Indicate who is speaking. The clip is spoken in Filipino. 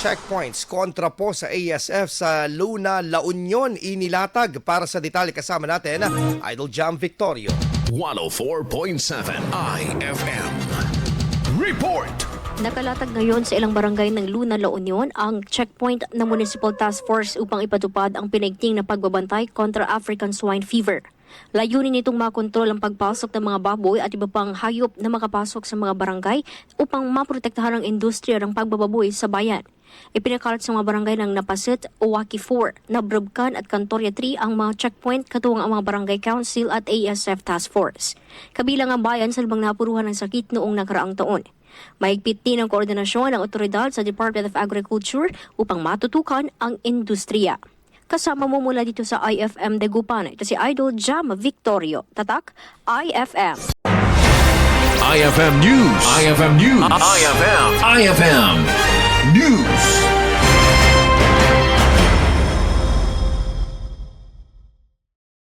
Speaker 1: Checkpoints kontra po sa ASF sa Luna, La Union, Inilatag. Para sa detalye kasama natin, Idol Jam Victorio.
Speaker 2: 104.7 IFM. Report!
Speaker 3: Nakalatag ngayon sa ilang barangay ng Luna, La Union ang checkpoint ng Municipal Task Force upang ipatupad ang pinaigting na pagbabantay kontra African Swine Fever. Layunin nitong makontrol ang pagpasok ng mga baboy at iba pang hayop na makapasok sa mga barangay upang maprotektahan ang industriya ng pagbababoy sa bayan. Ipinakalat sa mga barangay ng Napasit, Owaki 4, Nabrubkan at Cantoria 3 ang mga checkpoint katuwang ang mga barangay council at ASF Task Force. Kabilang ang bayan sa lumang napuruhan ng sakit noong nakaraang taon. Mahigpit din ang koordinasyon ng otoridad sa Department of Agriculture upang matutukan ang industriya. Kasama mo mula dito sa IFM Dagupan, ito si Idol Jam Victorio. Tatak, IFM.
Speaker 2: IFM News. IFM News. IFM News.